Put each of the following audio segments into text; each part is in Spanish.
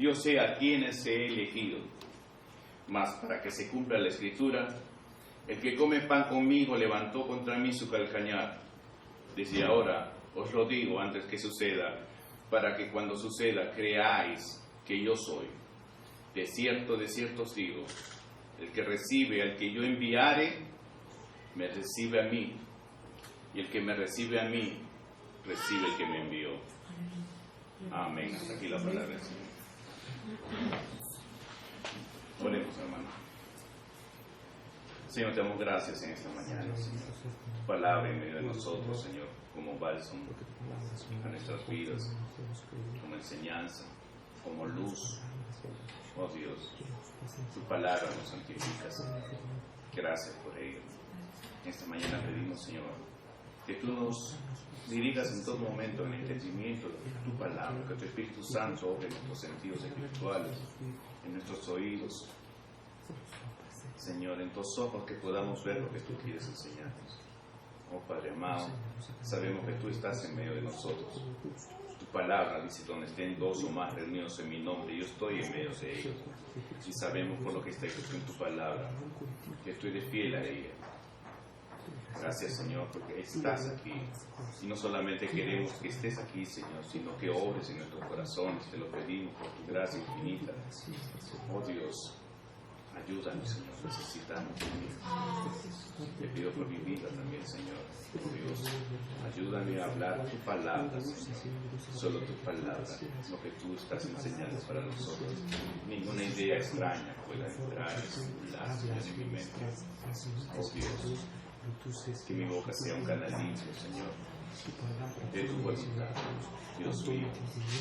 Yo sé a quienes he elegido, mas para que se cumpla la Escritura, el que come pan conmigo levantó contra mí su calcañar. Desde ahora os lo digo antes que suceda, para que cuando suceda creáis que yo soy. De cierto os digo, el que recibe al que yo enviare, me recibe a mí, y el que me recibe a mí, recibe el que me envió. Amén. Hasta aquí la palabra del Señor. Oremos, hermano. Señor, te damos gracias en esta mañana, Señor. Tu palabra en medio de nosotros, Señor, como bálsamo a nuestras vidas, como enseñanza, como luz. Oh Dios, tu palabra nos santifica, Señor. Gracias por ello. Esta mañana pedimos, Señor, que tú nos dirijas en todo momento en el entendimiento de tu palabra, que tu Espíritu Santo obre en nuestros sentidos espirituales, en nuestros oídos, Señor, en tus ojos, que podamos ver lo que tú quieres enseñarnos. Oh Padre amado, sabemos que tú estás en medio de nosotros. Tu palabra dice, donde estén dos o más reunidos en mi nombre, yo estoy en medio de ellos. Y sabemos por lo que está escrito en tu palabra, que tú eres fiel a ella. Gracias, Señor, porque estás aquí. Y no solamente queremos que estés aquí, Señor, sino que obres en nuestros corazones. Te lo pedimos por tu gracia infinita. Oh Dios, ayúdanos, Señor. Necesitamos de ti. Te pido por mi vida también, Señor. Oh Dios, ayúdame a hablar tu palabra, Señor. Solo tu palabra, lo que tú estás enseñando para nosotros. Ninguna idea extraña pueda entrar y circular, Señor, en mi mente. Oh Dios, que mi boca sea un canal limpio, Señor, de tu voluntad. Dios mío,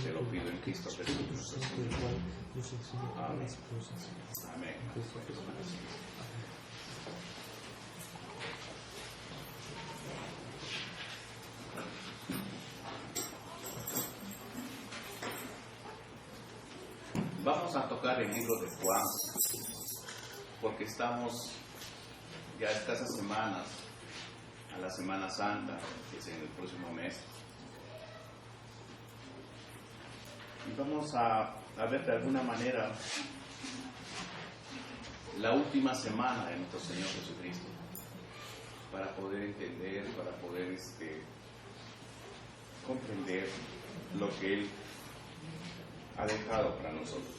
te lo pido en Cristo Jesús, nuestro Señor. Amén. Amén. Vamos a tocar el libro de Juan, porque estamos ya escasas semanas a la Semana Santa, que es en el próximo mes. Y vamos a ver de alguna manera la última semana de nuestro Señor Jesucristo, para poder entender, para poder comprender lo que Él ha dejado para nosotros.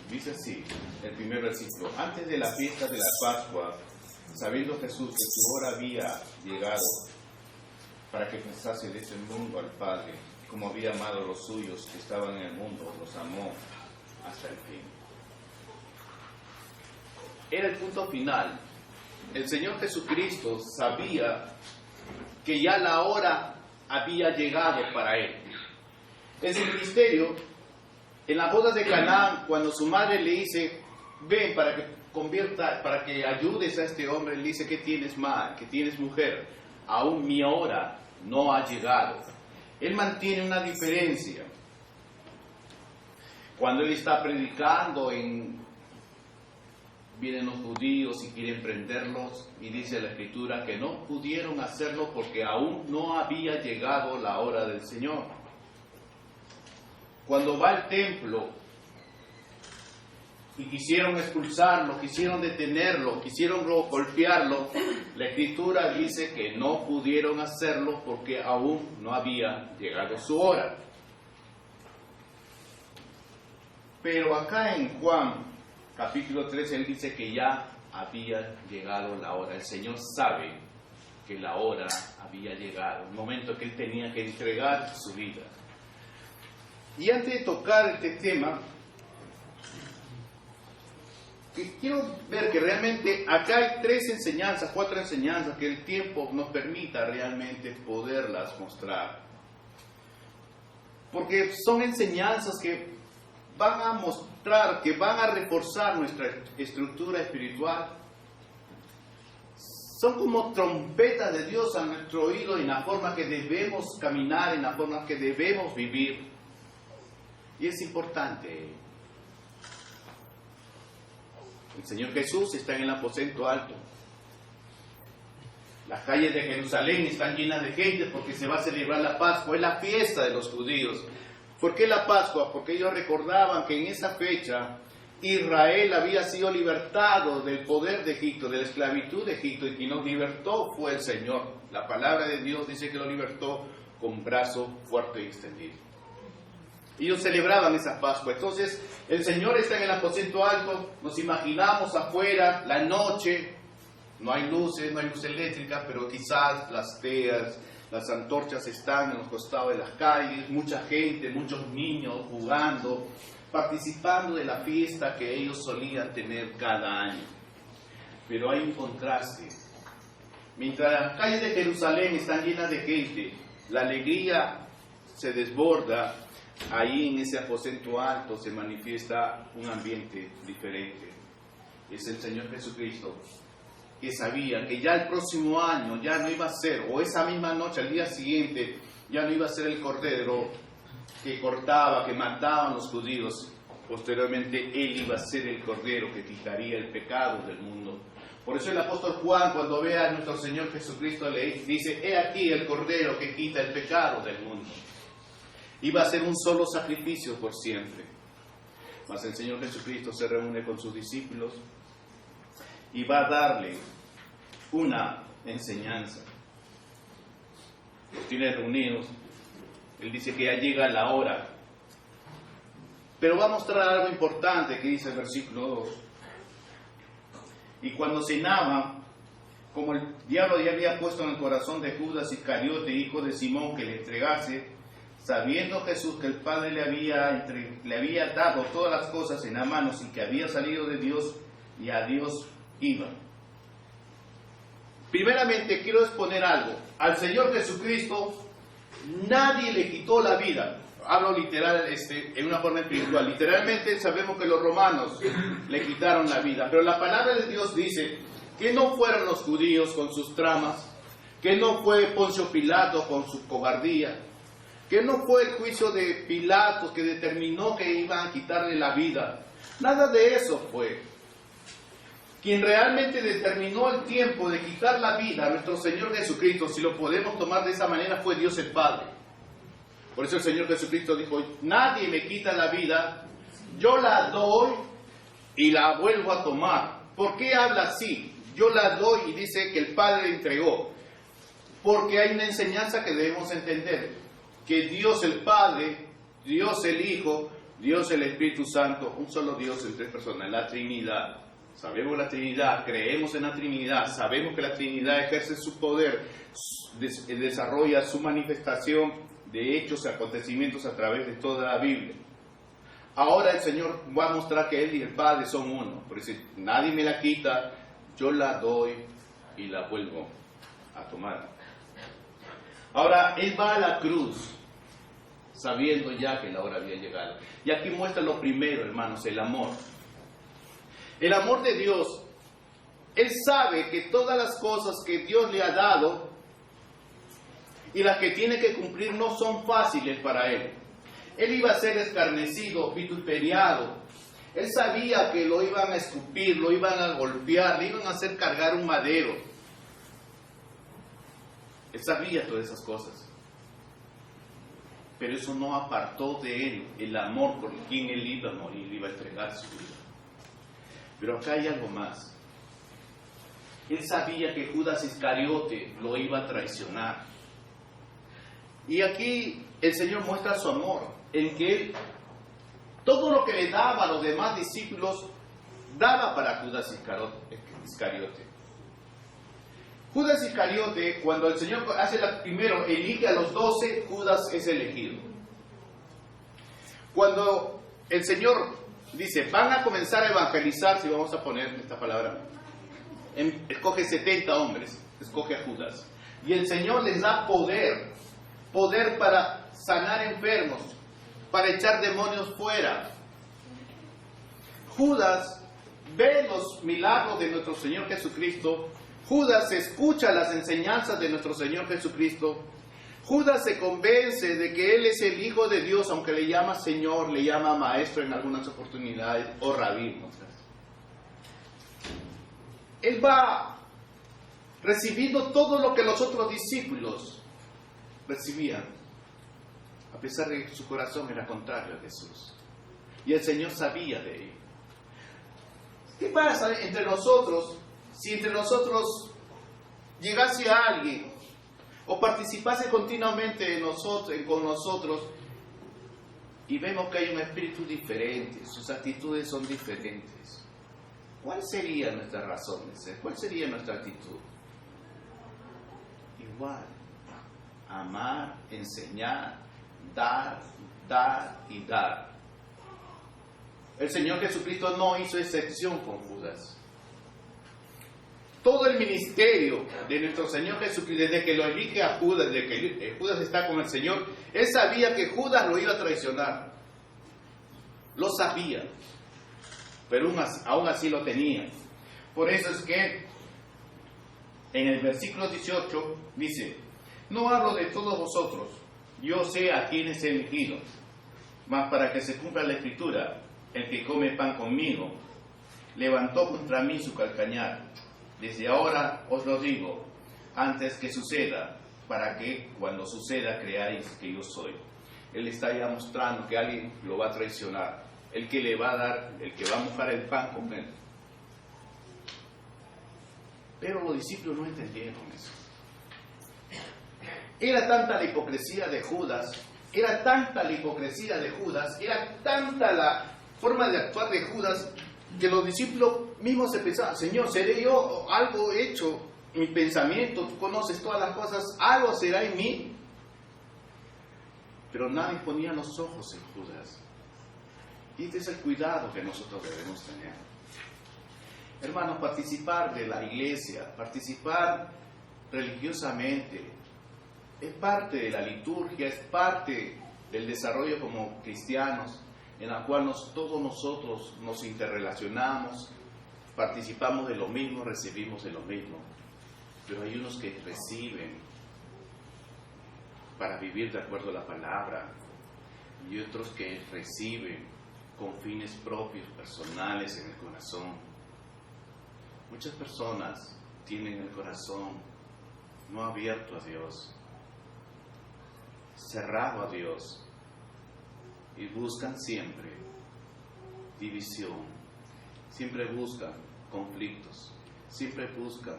Dice así, el primer versículo: antes de la fiesta de la Pascua, sabiendo Jesús que su hora había llegado para que pasase de este mundo al Padre, como había amado a los suyos que estaban en el mundo, los amó hasta el fin. Era el punto final. El Señor Jesucristo sabía que ya la hora había llegado para Él. En su ministerio, en las bodas de Canaán, cuando su madre le dice, ven para que convierta, para que ayudes a este hombre, él dice, ¿qué tienes, ¿qué tienes, mujer? Aún mi hora no ha llegado. Él mantiene una diferencia. Cuando él está predicando, vienen los judíos y quieren prenderlos, y dice la Escritura que no pudieron hacerlo porque aún no había llegado la hora del Señor. Cuando va al templo y quisieron expulsarlo, quisieron detenerlo, quisieron golpearlo, la Escritura dice que no pudieron hacerlo porque aún no había llegado su hora. Pero acá en Juan, capítulo 13, él dice que ya había llegado la hora. El Señor sabe que la hora había llegado, el momento que él tenía que entregar su vida. Y antes de tocar este tema, quiero ver que realmente acá hay 4 enseñanzas que el tiempo nos permita realmente poderlas mostrar. Porque son enseñanzas que van a mostrar, que van a reforzar nuestra estructura espiritual. Son como trompetas de Dios a nuestro oído en la forma que debemos caminar, en la forma que debemos vivir. Y es importante. El Señor Jesús está en el aposento alto. Las calles de Jerusalén están llenas de gente porque se va a celebrar la Pascua, es la fiesta de los judíos. ¿Por qué la Pascua? Porque ellos recordaban que en esa fecha Israel había sido libertado del poder de Egipto, de la esclavitud de Egipto, y quien nos libertó fue el Señor. La palabra de Dios dice que lo libertó con brazo fuerte y extendido. Ellos celebraban esa Pascua. Entonces, el Señor está en el aposento alto, nos imaginamos afuera, la noche, no hay luces, no hay luz eléctrica, pero quizás las teas, las antorchas están en los costados de las calles, mucha gente, muchos niños jugando, participando de la fiesta que ellos solían tener cada año. Pero hay un contraste. Mientras las calles de Jerusalén están llenas de gente, la alegría se desborda, ahí en ese aposento alto se manifiesta un ambiente diferente. Es el Señor Jesucristo, que sabía que ya el próximo año ya no iba a ser, o esa misma noche, al día siguiente, ya no iba a ser el cordero que cortaba, que mataban los judíos. Posteriormente Él iba a ser el cordero que quitaría el pecado del mundo. Por eso el apóstol Juan, cuando ve a nuestro Señor Jesucristo, le dice: he aquí el cordero que quita el pecado del mundo. Iba a ser un solo sacrificio por siempre. Mas el Señor Jesucristo se reúne con sus discípulos y va a darle una enseñanza. Los tiene reunidos. Él dice que ya llega la hora. Pero va a mostrar algo importante que dice el versículo 2. Y cuando cenaban, como el diablo ya había puesto en el corazón de Judas Iscariote, hijo de Simón, que le entregase, sabiendo Jesús que el Padre le había dado todas las cosas en las manos y que había salido de Dios y a Dios iba. Primeramente quiero exponer algo. Al Señor Jesucristo nadie le quitó la vida. Hablo literal, en una forma espiritual. Literalmente sabemos que los romanos le quitaron la vida, pero la palabra de Dios dice que no fueron los judíos con sus tramas, que no fue Poncio Pilato con su cobardía, que no fue el juicio de Pilato que determinó que iban a quitarle la vida. Nada de eso fue. Quien realmente determinó el tiempo de quitar la vida a nuestro Señor Jesucristo, si lo podemos tomar de esa manera, fue Dios el Padre. Por eso el Señor Jesucristo dijo: nadie me quita la vida, yo la doy y la vuelvo a tomar. ¿Por qué habla así? Yo la doy y dice que el Padre la entregó. Porque hay una enseñanza que debemos entender, que Dios el Padre, Dios el Hijo, Dios el Espíritu Santo, un solo Dios en tres personas, la Trinidad. Sabemos la Trinidad, creemos en la Trinidad, sabemos que la Trinidad ejerce su poder, desarrolla su manifestación de hechos y acontecimientos a través de toda la Biblia. Ahora el Señor va a mostrar que Él y el Padre son uno. Por eso nadie me la quita, yo la doy y la vuelvo a tomar. Ahora Él va a la cruz sabiendo ya que la hora había llegado. Y aquí muestra lo primero, hermanos, el amor. El amor de Dios. Él sabe que todas las cosas que Dios le ha dado y las que tiene que cumplir no son fáciles para Él. Él iba a ser escarnecido, vituperiado. Él sabía que lo iban a escupir, lo iban a golpear, le iban a hacer cargar un madero. Él sabía todas esas cosas. Pero eso no apartó de Él el amor por quien Él iba a morir, iba a entregar su vida. Pero acá hay algo más. Él sabía que Judas Iscariote lo iba a traicionar. Y aquí el Señor muestra su amor, en que Él, todo lo que le daba a los demás discípulos, daba para Judas Iscariote. Judas Iscariote, cuando el Señor hace primero, elige a los 12, Judas es elegido. Cuando el Señor dice, van a comenzar a evangelizar, si vamos a poner esta palabra, escoge 70 hombres, escoge a Judas. Y el Señor les da poder para sanar enfermos, para echar demonios fuera. Judas ve los milagros de nuestro Señor Jesucristo. Judas escucha las enseñanzas de nuestro Señor Jesucristo. Judas se convence de que Él es el Hijo de Dios, aunque le llama Señor, le llama Maestro en algunas oportunidades, o Rabí en otras. Él va recibiendo todo lo que los otros discípulos recibían. a pesar de que su corazón era contrario a Jesús. Y el Señor sabía de ello. ¿Qué pasa entre nosotros si entre nosotros llegase alguien o participase continuamente con nosotros y vemos que hay un espíritu diferente, sus actitudes son diferentes? ¿Cuál sería nuestra razón de ser? ¿Cuál sería nuestra actitud? Igual, amar, enseñar, dar y dar. El Señor Jesucristo no hizo excepción con Judas. Todo el ministerio de nuestro Señor Jesucristo, desde que lo elige a Judas, desde que Judas está con el Señor, Él sabía que Judas lo iba a traicionar. Lo sabía, pero aún así lo tenía. Por eso es que en el versículo 18 dice: no hablo de todos vosotros, yo sé a quienes he elegido, mas para que se cumpla la Escritura, el que come pan conmigo, levantó contra mí su calcañar. Desde ahora os lo digo, antes que suceda, para que cuando suceda creáis que yo soy. Él está ya mostrando que alguien lo va a traicionar, el que le va a dar, el que va a mojar el pan con él. Pero los discípulos no entendieron eso. Era tanta la hipocresía de Judas, era tanta la forma de actuar de Judas, que los discípulos mismos se pensaban: Señor, ¿seré yo algo hecho? Mi pensamiento, tú conoces todas las cosas, algo será en mí. Pero nadie ponía los ojos en Judas. Y este es el cuidado que nosotros debemos tener. Hermanos, participar de la iglesia, participar religiosamente, es parte de la liturgia, es parte del desarrollo como cristianos, en la cual todos nosotros nos interrelacionamos, participamos de lo mismo, recibimos de lo mismo. Pero hay unos que reciben para vivir de acuerdo a la palabra, y otros que reciben con fines propios, personales en el corazón. Muchas personas tienen el corazón no abierto a Dios, cerrado a Dios, y buscan siempre división, siempre buscan conflictos, siempre buscan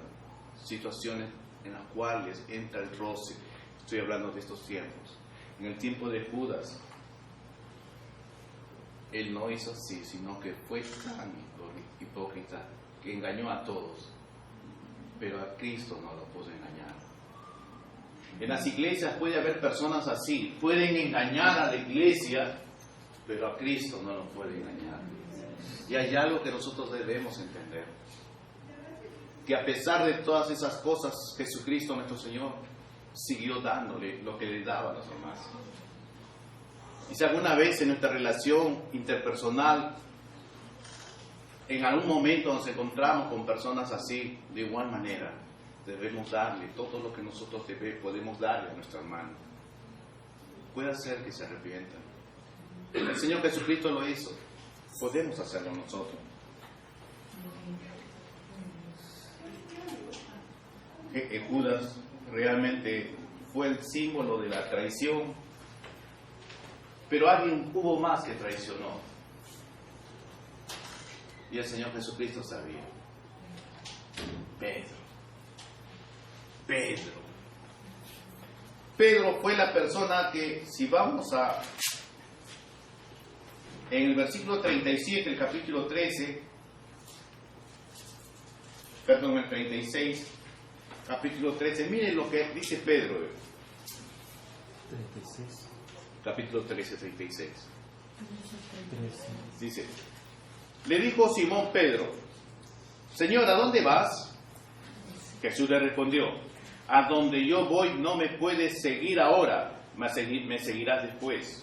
situaciones en las cuales entra el roce. Estoy hablando de estos tiempos. En el tiempo de Judas, él no hizo así, sino que fue tan hipócrita que engañó a todos, pero a Cristo no lo pudo engañar. En las iglesias puede haber personas así, pueden engañar a la iglesia, pero a Cristo no lo puede engañar. Y hay algo que nosotros debemos entender: que a pesar de todas esas cosas, Jesucristo nuestro Señor siguió dándole lo que le daba a los demás. Y si alguna vez en nuestra relación interpersonal, en algún momento nos encontramos con personas así, de igual manera, debemos darle todo lo que nosotros podemos darle a nuestra hermana. Puede ser que se arrepientan. El Señor Jesucristo lo hizo. Podemos hacerlo nosotros. Judas realmente fue el símbolo de la traición, pero hubo más que traicionó, y el Señor Jesucristo sabía. Pedro fue la persona que, si vamos en el versículo 37, el capítulo 13, perdón, el 36, capítulo 13, miren lo que dice Pedro. 36. Capítulo 13, 36. Dice: le dijo Simón Pedro: Señor, ¿a dónde vas? Jesús le respondió: a donde yo voy no me puedes seguir ahora, mas me seguirás después.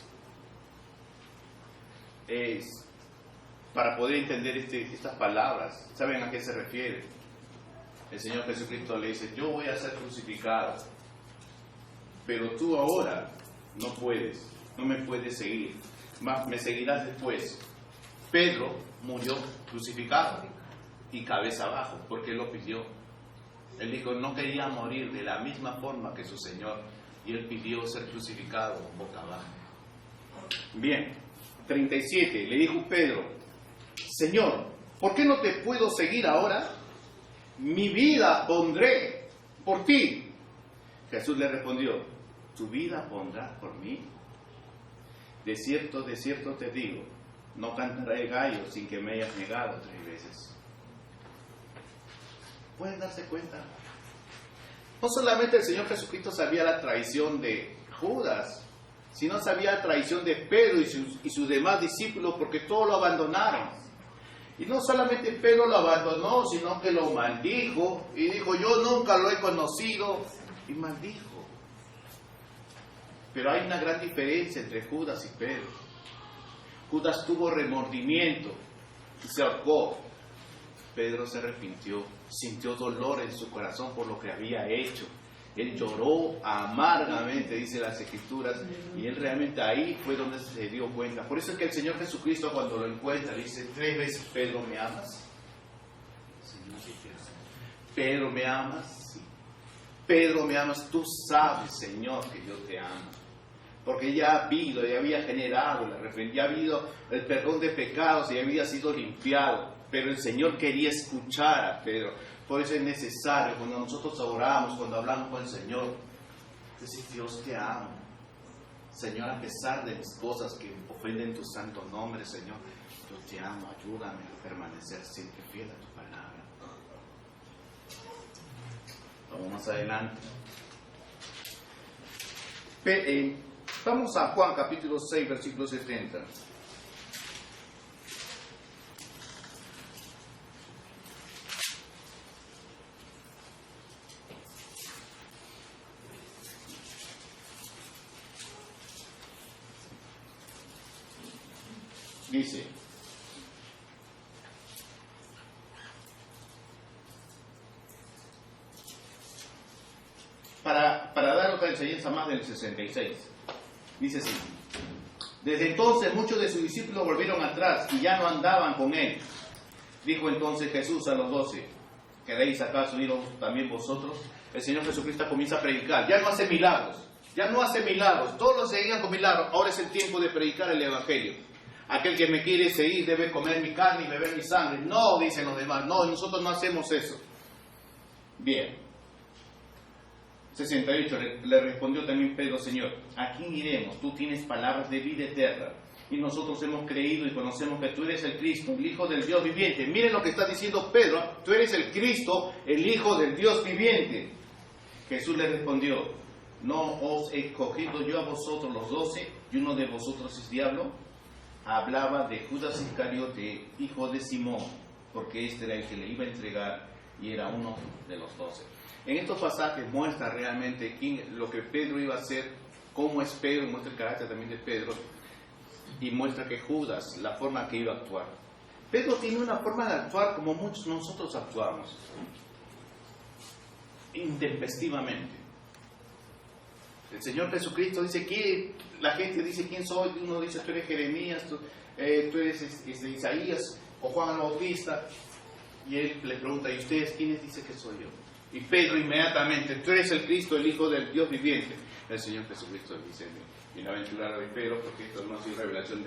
Para poder entender estas palabras, ¿saben a qué se refiere? El Señor Jesucristo le dice: yo voy a ser crucificado, pero tú ahora no me puedes seguir, mas me seguirás después. Pedro murió crucificado y cabeza abajo, porque él lo pidió. Él dijo: no quería morir de la misma forma que su Señor, y él pidió ser crucificado boca abajo. Bien, 37. Le dijo Pedro: Señor, ¿por qué no te puedo seguir ahora? Mi vida pondré por ti. Jesús le respondió: ¿tu vida pondrás por mí? De cierto te digo, no cantaré el gallo sin que me hayas negado 3 veces. ¿Pueden darse cuenta? No solamente el Señor Jesucristo sabía la traición de Judas, sino sabía la traición de Pedro y sus demás discípulos, porque todos lo abandonaron. Y no solamente Pedro lo abandonó, sino que lo maldijo y dijo: yo nunca lo he conocido, y maldijo. Pero hay una gran diferencia entre Judas y Pedro. Judas tuvo remordimiento y se ahorcó. Pedro se arrepintió, sintió dolor en su corazón por lo que había hecho. Él lloró amargamente, dice las Escrituras, y él realmente ahí fue donde se dio cuenta. Por eso es que el Señor Jesucristo, cuando lo encuentra, dice 3 veces: Pedro, ¿me amas? Señor, sí te amo. Pedro, ¿me amas? Sí. Pedro, ¿me amas? Tú sabes, Señor, que yo te amo. Porque ya había generado el arrepentimiento, ya ha habido el perdón de pecados y había sido limpiado. Pero el Señor quería escuchar a Pedro. Por eso es necesario, cuando nosotros oramos, cuando hablamos con el Señor, decir: Dios, te amo. Señor, a pesar de mis cosas que ofenden tu santo nombre, Señor, yo te amo. Ayúdame a permanecer siempre fiel a tu palabra. Vamos más adelante. Vamos a Juan capítulo 6, versículo 70. Dice: para dar otra enseñanza más del 66, dice así: desde entonces muchos de sus discípulos volvieron atrás y ya no andaban con él. Dijo entonces Jesús a los 12: ¿queréis acaso ir también vosotros? El Señor Jesucristo comienza a predicar. Ya no hace milagros, todos los seguían con milagros. Ahora es el tiempo de predicar el Evangelio. Aquel que me quiere seguir debe comer mi carne y beber mi sangre. No, dicen los demás, no, nosotros no hacemos eso. Bien. 68, le respondió también Pedro: Señor, ¿a quién iremos? Tú tienes palabras de vida eterna, y nosotros hemos creído y conocemos que tú eres el Cristo, el Hijo del Dios viviente. Miren lo que está diciendo Pedro: tú eres el Cristo, el Hijo del Dios viviente. Jesús le respondió: ¿no os he escogido yo a vosotros los 12 y uno de vosotros es diablo? Hablaba de Judas Iscariote, hijo de Simón, porque este era el que le iba a entregar y era uno de los 12. En estos pasajes muestra realmente lo que Pedro iba a hacer, cómo es Pedro, muestra el carácter también de Pedro, y muestra que Judas, la forma que iba a actuar. Pedro tiene una forma de actuar como muchos nosotros actuamos, intempestivamente. El Señor Jesucristo dice que la gente dice: ¿quién soy? Uno dice: tú eres Jeremías, tú eres Isaías o Juan el Bautista. Y él le pregunta: ¿y ustedes quiénes dicen que soy yo? Y Pedro inmediatamente: tú eres el Cristo, el Hijo del Dios viviente. El Señor Jesucristo dice: bienaventurado de Pedro, porque esto no ha sido revelación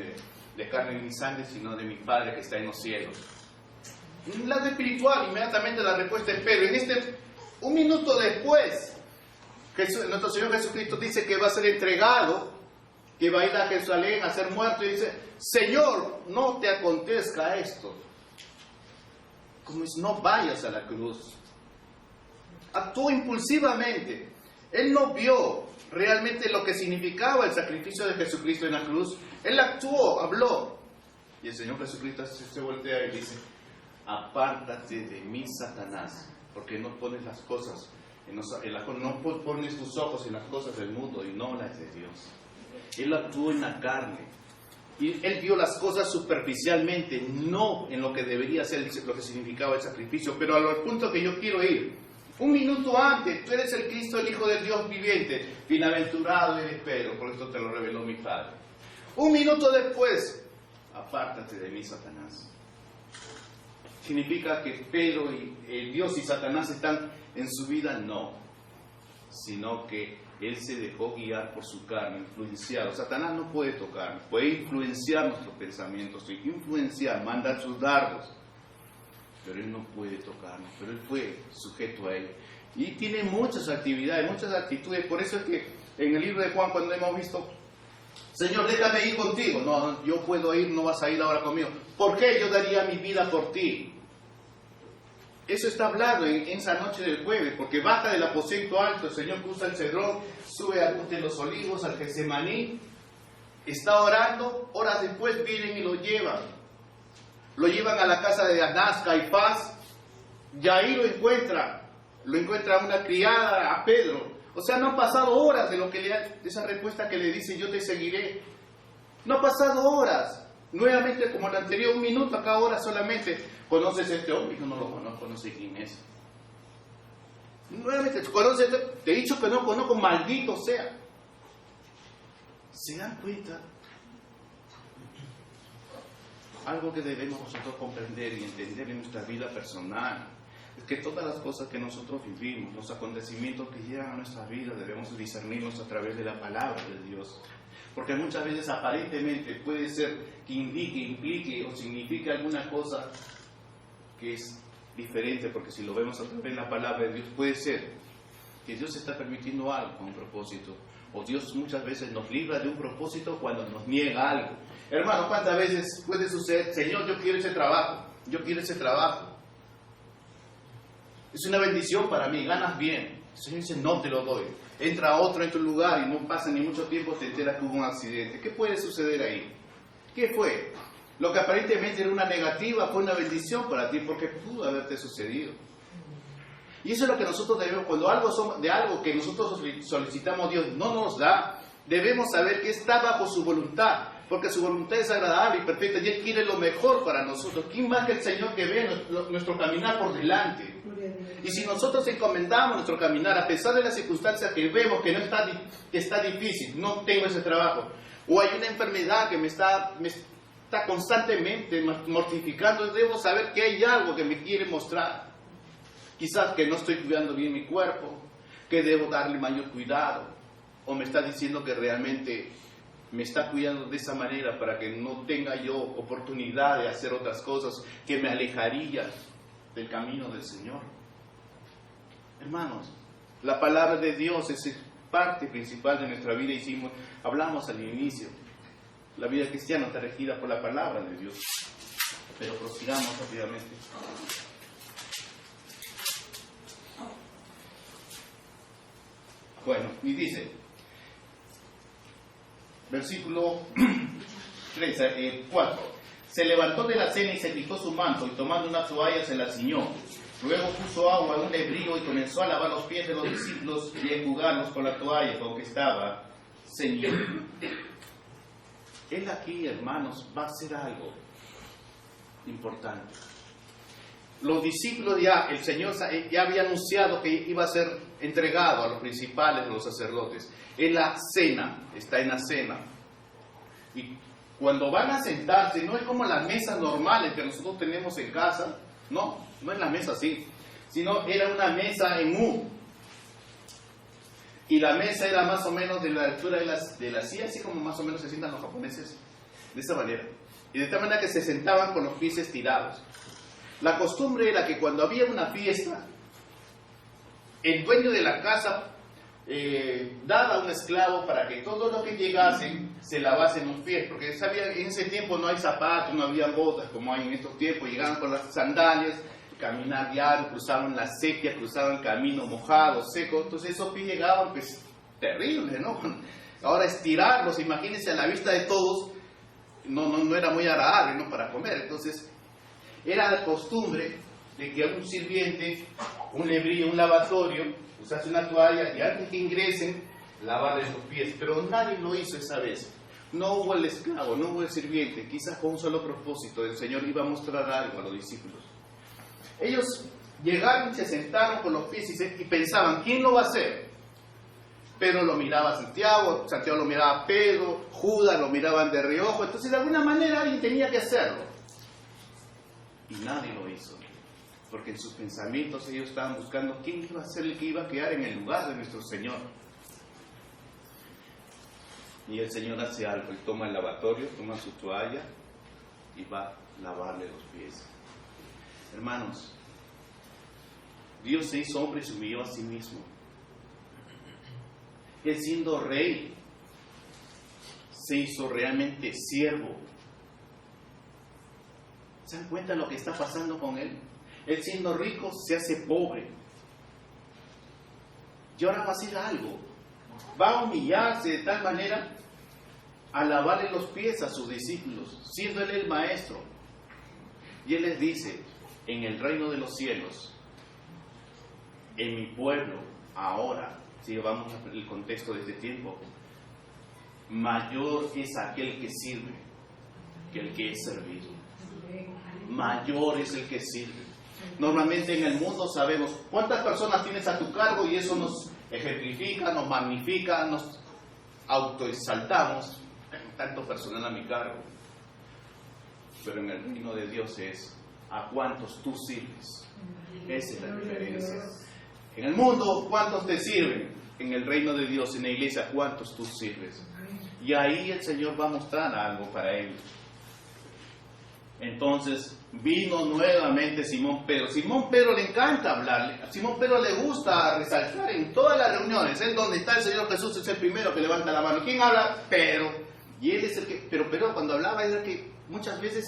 de carne ni sangre, sino de mi Padre que está en los cielos. En un lado espiritual, inmediatamente la respuesta es Pedro. Un minuto después, nuestro Señor Jesucristo dice que va a ser entregado, que va a ir a Jerusalén a ser muerto, y dice: Señor, no te acontezca esto. Como es: no vayas a la cruz. Actuó impulsivamente. Él no vio realmente lo que significaba el sacrificio de Jesucristo en la cruz. Él actuó, habló. Y el Señor Jesucristo se voltea y dice: apártate de mí, Satanás, porque no pones las cosas no pones tus ojos en las cosas del mundo y no las de Dios. Él actuó en la carne. Y él vio las cosas superficialmente, no en lo que debería ser, lo que significaba el sacrificio. Pero al punto que yo quiero ir: un minuto antes, tú eres el Cristo, el Hijo del Dios viviente. Bienaventurado eres Pedro, por esto te lo reveló mi Padre. Un minuto después: apártate de mí, Satanás. Significa que Pedro y Dios y Satanás están en su vida. No. sino que él se dejó guiar por su carne, influenciado. Satanás no puede tocarnos, puede influenciar nuestros pensamientos, influenciar, mandar sus dardos, pero él no puede tocarnos, pero él fue sujeto a él. Y tiene muchas actividades, muchas actitudes. Por eso es que en el libro de Juan, cuando hemos visto, Señor, déjame ir contigo. No, yo puedo ir, no vas a ir ahora conmigo. ¿Por qué yo daría mi vida por ti? Eso está hablado en esa noche del jueves, porque baja del aposento alto, el Señor cruza el Cedrón, sube al monte de los Olivos, al Getsemaní, está orando, horas después vienen y lo llevan. Lo llevan a la casa de Anás, Caifás, y ahí lo encuentra una criada, a Pedro. O sea, no han pasado horas de esa respuesta que le dice, yo te seguiré. No han pasado horas. Nuevamente, como el anterior, 1 minuto, acá ahora solamente. ¿Conoces a este hombre? Yo no lo conozco, no sé quién es. Nuevamente, ¿conoces? Te he dicho que no conozco, maldito sea. ¿Se dan cuenta? Algo que debemos nosotros comprender y entender en nuestra vida personal es que todas las cosas que nosotros vivimos, los acontecimientos que llegan a nuestra vida, debemos discernirlos a través de la palabra de Dios. Porque muchas veces aparentemente puede ser que indique, implique o signifique alguna cosa que es diferente, porque si lo vemos a través de la palabra de Dios, puede ser que Dios está permitiendo algo con un propósito, o Dios muchas veces nos libra de un propósito cuando nos niega algo. Hermano, ¿cuántas veces puede suceder? Señor, yo quiero ese trabajo, yo quiero ese trabajo. Es una bendición para mí, ganas bien. El Señor dice, no te lo doy. Entra otro en tu lugar y no pasa ni mucho tiempo, te enteras que hubo un accidente. ¿Qué puede suceder ahí? ¿Qué fue? Lo que aparentemente era una negativa fue una bendición para ti, porque pudo haberte sucedido. Y eso es lo que nosotros debemos, cuando de algo que nosotros solicitamos, Dios no nos da, debemos saber que está bajo su voluntad, porque su voluntad es agradable y perfecta, y Él quiere lo mejor para nosotros. ¿Quién más que el Señor que ve nuestro caminar por delante? Y si nosotros encomendamos nuestro caminar, a pesar de las circunstancias que vemos que está difícil, no tengo ese trabajo, o hay una enfermedad que me está constantemente mortificando, debo saber que hay algo que me quiere mostrar. Quizás que no estoy cuidando bien mi cuerpo, que debo darle mayor cuidado, o me está diciendo que realmente me está cuidando de esa manera para que no tenga yo oportunidad de hacer otras cosas que me alejaría del camino del Señor. Hermanos, la palabra de Dios es parte principal de nuestra vida. Hablamos al inicio, la vida cristiana está regida por la palabra de Dios. Pero prosigamos rápidamente. Bueno, y dice, versículo 4, se levantó de la cena y se quitó su manto, y tomando una toalla se la ciñó. Luego puso agua en un lebrillo y comenzó a lavar los pies de los discípulos y a enjugarlos con la toalla con que estaba ceñido. Él aquí, hermanos, va a hacer algo importante. Los discípulos el Señor ya había anunciado que iba a ser entregado a los principales de los sacerdotes. En la cena, está en la cena. Y cuando van a sentarse, no es como las mesas normales que nosotros tenemos en casa, no es la mesa así, sino era una mesa en U. Y la mesa era más o menos de la altura de la silla, así como más o menos se sientan los japoneses, de esta manera. Y de esta manera que se sentaban con los pies estirados. La costumbre era que cuando había una fiesta, el dueño de la casa daba a un esclavo para que todo lo que llegasen se lavasen los pies, porque sabía que en ese tiempo no hay zapatos, no había botas como hay en estos tiempos, llegaban con las sandalias, caminar diario, cruzaban la sequía, cruzaban camino mojado, seco, entonces esos pies llegaban pues terribles, ¿no? Ahora estirarlos, imagínense, a la vista de todos, no era muy agradable, ¿no?, para comer. Entonces era la costumbre de que un sirviente, un lebrillo, un lavatorio, usase una toalla y antes que ingresen, lavarles los pies. Pero nadie lo hizo esa vez. No hubo el esclavo, no hubo el sirviente, quizás con un solo propósito. El Señor iba a mostrar algo a los discípulos. Ellos llegaron y se sentaron con los pies y pensaban, ¿quién lo va a hacer? Pedro lo miraba a Santiago lo miraba a Pedro, Judas lo miraban de reojo. Entonces de alguna manera alguien tenía que hacerlo. Y nadie lo hizo. Porque en sus pensamientos ellos estaban buscando quién iba a ser el que iba a quedar en el lugar de nuestro Señor. Y el Señor hace algo, Él toma el lavatorio, toma su toalla y va a lavarle los pies. Hermanos, Dios se hizo hombre y se humilló a sí mismo. Él siendo rey, se hizo realmente siervo. ¿Se dan cuenta de lo que está pasando con Él? Él siendo rico se hace pobre. Y ahora va a hacer algo. Va a humillarse de tal manera a lavarle los pies a sus discípulos, siendo Él el maestro. Y Él les dice, en el reino de los cielos, en mi pueblo, ahora, si vamos al contexto de este tiempo, mayor es aquel que sirve que el que es servido. Mayor es el que sirve. Normalmente en el mundo sabemos cuántas personas tienes a tu cargo y eso nos ejemplifica, nos magnifica, nos autoexaltamos. Tengo tanto personal a mi cargo. Pero en el reino de Dios es a cuántos tú sirves. Esa es la diferencia. En el mundo, ¿cuántos te sirven? En el reino de Dios, en la iglesia, ¿cuántos tú sirves? Y ahí el Señor va a mostrar algo para ellos. Entonces vino nuevamente Simón Pedro. Simón Pedro le encanta hablarle. A Simón Pedro le gusta resaltar en todas las reuniones. Él donde está el Señor Jesús es el primero que levanta la mano. ¿Quién habla? Pedro. Y él es el que... Pero Pedro cuando hablaba era que muchas veces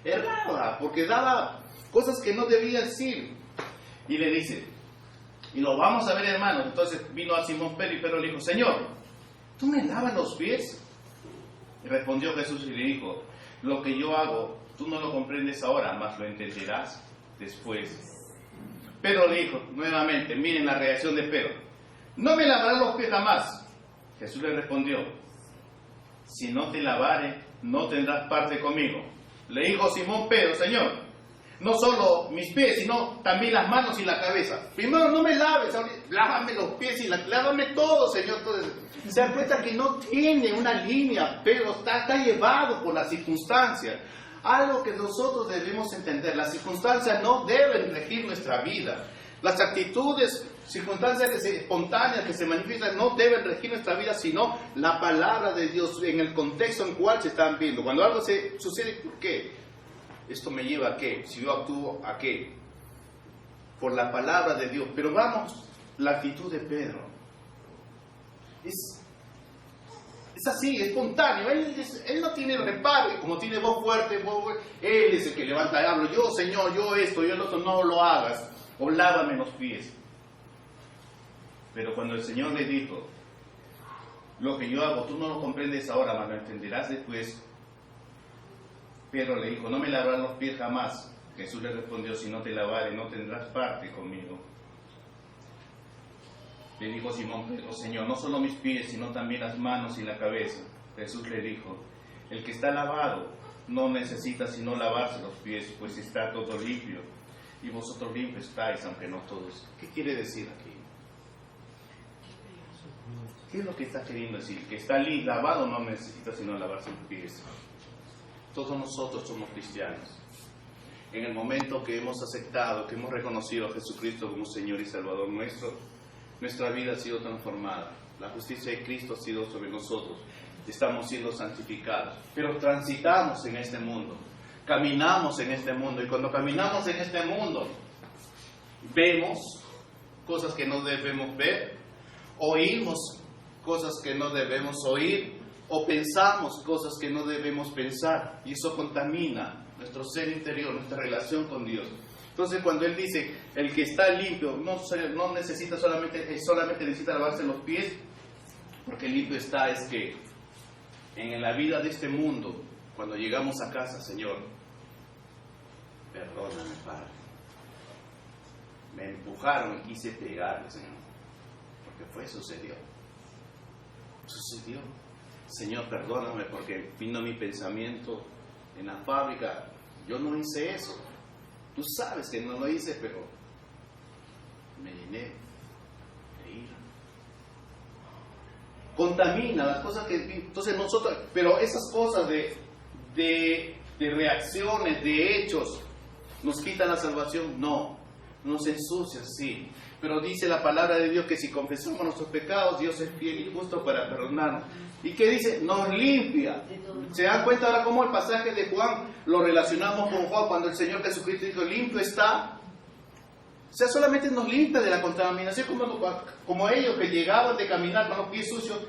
erraba, porque daba cosas que no debía decir. Y le dice, y lo vamos a ver, hermano. Entonces vino a Simón Pedro y Pedro le dijo, Señor, ¿tú me lavas los pies? Y respondió Jesús y le dijo, lo que yo hago, tú no lo comprendes ahora, mas lo entenderás después. Pedro le dijo nuevamente, miren la reacción de Pedro, no me lavarás los pies jamás. Jesús le respondió, si no te lavare, no tendrás parte conmigo. Le dijo Simón Pedro, Señor, no solo mis pies, sino también las manos y la cabeza. Primero no me laves, lávame los pies y lávame todo, Señor. Se dan cuenta que no tiene una línea, pero está llevado por las circunstancias. Algo que nosotros debemos entender, las circunstancias no deben regir nuestra vida. Las actitudes, circunstancias espontáneas que se manifiestan no deben regir nuestra vida, sino la palabra de Dios en el contexto en el cual se están viendo. Cuando algo sucede, ¿por qué? Esto me lleva a qué, si yo actúo a qué, por la palabra de Dios. Pero vamos, la actitud de Pedro es así, espontáneo. Él no tiene reparo, como tiene voz fuerte, él es el que levanta y habla. Yo, Señor, yo esto, yo el otro, no lo hagas, o lávame los pies. Pero cuando el Señor le dijo, lo que yo hago, tú no lo comprendes ahora, mas lo entenderás después. Pedro le dijo, no me lavarás los pies jamás. Jesús le respondió, si no te lavare, no tendrás parte conmigo. Le dijo Simón Pedro, Señor, no solo mis pies, sino también las manos y la cabeza. Jesús le dijo, el que está lavado no necesita sino lavarse los pies, pues está todo limpio. Y vosotros limpios estáis, aunque no todos. ¿Qué quiere decir aquí? ¿Qué es lo que está queriendo decir? Que está lavado no necesita sino lavarse los pies. Todos nosotros somos cristianos. En el momento que hemos aceptado, que hemos reconocido a Jesucristo como Señor y Salvador nuestro, nuestra vida ha sido transformada. La justicia de Cristo ha sido sobre nosotros. Estamos siendo santificados. Pero transitamos en este mundo. Caminamos en este mundo. Y cuando caminamos en este mundo, vemos cosas que no debemos ver. Oímos cosas que no debemos oír. O pensamos cosas que no debemos pensar, y eso contamina nuestro ser interior, nuestra relación con Dios. Entonces cuando Él dice, el que está limpio no necesita solamente necesita lavarse los pies, porque limpio está, es que en la vida de este mundo, cuando llegamos a casa, Señor, perdóname, Padre, me empujaron y quise pegarle, Señor, porque sucedió. Señor, perdóname porque vino mi pensamiento en la fábrica. Yo no hice eso. Tú sabes que no lo hice, pero me llené de ira. Contamina las cosas que... Entonces nosotros... Pero esas cosas de reacciones, de hechos, ¿Nos quita la salvación? No. Nos ensucia, sí. Pero dice la palabra de Dios que si confesamos nuestros pecados, Dios es fiel y justo para perdonarnos. ¿Y qué dice? Nos limpia. ¿Se dan cuenta ahora cómo el pasaje de Juan lo relacionamos con Juan cuando el Señor Jesucristo dijo, limpio está? O sea, solamente nos limpia de la contaminación, como ellos que llegaban de caminar con los pies sucios,